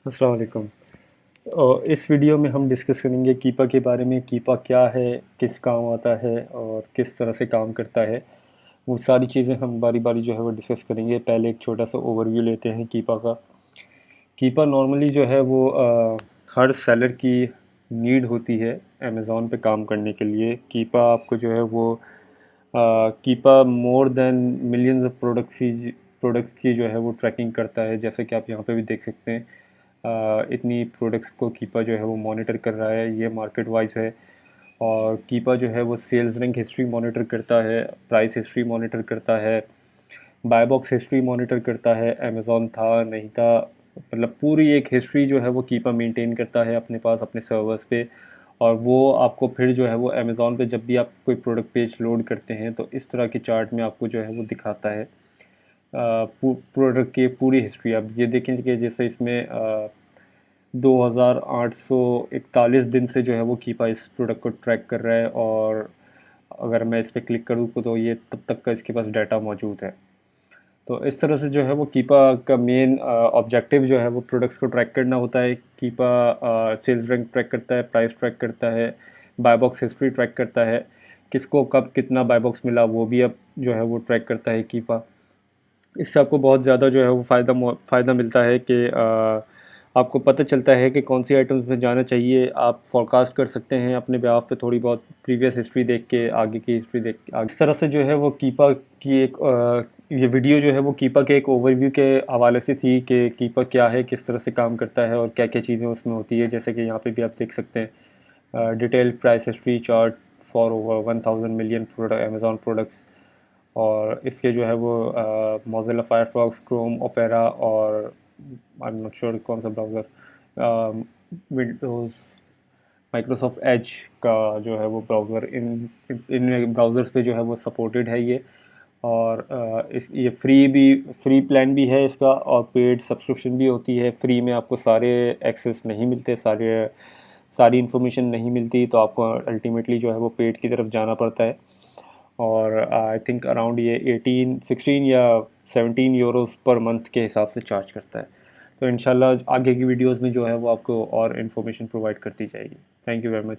अस्सलाम वालेकुम। इस वीडियो में हम डिस्कस करेंगे कीपा के बारे में। कीपा क्या है, किस काम आता है और किस तरह से काम करता है, वो सारी चीज़ें हम बारी बारी जो है वो डिस्कस करेंगे। पहले एक छोटा सा ओवरव्यू लेते हैं कीपा का। कीपा नॉर्मली जो है वो हर सेलर की नीड होती है अमेज़ॉन पे काम करने के लिए। कीपा आपको जो है वो keep a more than millions of products की जो है वो ट्रैकिंग करता है। जैसे कि आप यहाँ पे भी देख सकते हैं, इतनी प्रोडक्ट्स को कीपा जो है वो मॉनिटर कर रहा है। ये मार्केट वाइज है। और कीपा जो है वो सेल्स रैंक हिस्ट्री मॉनिटर करता है, प्राइस हिस्ट्री मॉनिटर करता है, बाय बॉक्स हिस्ट्री मॉनिटर करता है, अमेज़ॉन था नहीं था, मतलब पूरी एक हिस्ट्री जो है वो कीपा मेंटेन करता है अपने पास अपने सर्वर्स पे। और वो आपको फिर जो है वो अमेज़ॉन पे जब भी आप कोई प्रोडक्ट पेज लोड करते हैं तो इस तरह के चार्ट में आपको जो है वो दिखाता है प्रोडक्ट की पूरी हिस्ट्री। आप ये देखें कि जैसे इसमें 2841 दिन से जो है वो कीपा इस प्रोडक्ट को ट्रैक कर रहा है। और अगर मैं इस पर क्लिक करूँ तो ये तब तक का इसके पास डाटा मौजूद है। तो इस तरह से जो है वो कीपा का मेन ऑब्जेक्टिव जो है वो प्रोडक्ट्स को ट्रैक करना होता है। कीपा सेल्स रैंक ट्रैक करता है, प्राइस ट्रैक करता है, बाय बॉक्स हिस्ट्री ट्रैक करता है, किसको कब कितना बाय बॉक्स मिला वो भी अब जो है वो ट्रैक करता है कीपा। इससे आपको बहुत ज़्यादा जो है वो फ़ायदा मिलता है कि आपको पता चलता है कि कौन सी आइटम्स में जाना चाहिए। आप फोरकास्ट कर सकते हैं अपने बेहाफ पे थोड़ी बहुत प्रीवियस हिस्ट्री देख के, आगे की हिस्ट्री देख के। इस तरह से जो है वो कीपा की एक ये वीडियो जो है वो कीपा के एक ओवरव्यू के हवाले से थी कि कीपा क्या है, किस तरह से काम करता है और क्या क्या चीज़ें उसमें होती है। जैसे कि यहाँ पे भी आप देख सकते हैं detail price history chart for over 1000 million product Amazon products. और इसके जो है वो मोज़िला फायरफॉक्स, क्रोम, ओपेरा और आई एम नॉट श्योर कौन सा ब्राउज़र, विंडोज़, माइक्रोसॉफ्ट एज का जो है वो ब्राउज़र, इन ब्राउज़र्स पे जो है वो सपोर्टेड है ये। और इस ये फ्री प्लान भी है इसका और पेड सब्सक्रिप्शन भी होती है। फ्री में आपको सारे एक्सेस नहीं मिलते, सारी इन्फॉर्मेशन नहीं मिलती, तो आपको अल्टीमेटली जो है वो पेड की तरफ जाना पड़ता है। और आई थिंक अराउंड ये 16 या 17 यूरोस पर मंथ के हिसाब से चार्ज करता है। तो इंशाल्लाह आगे की वीडियोस में जो है वो आपको और इन्फॉर्मेशन प्रोवाइड करती जाएगी। Thank you very much.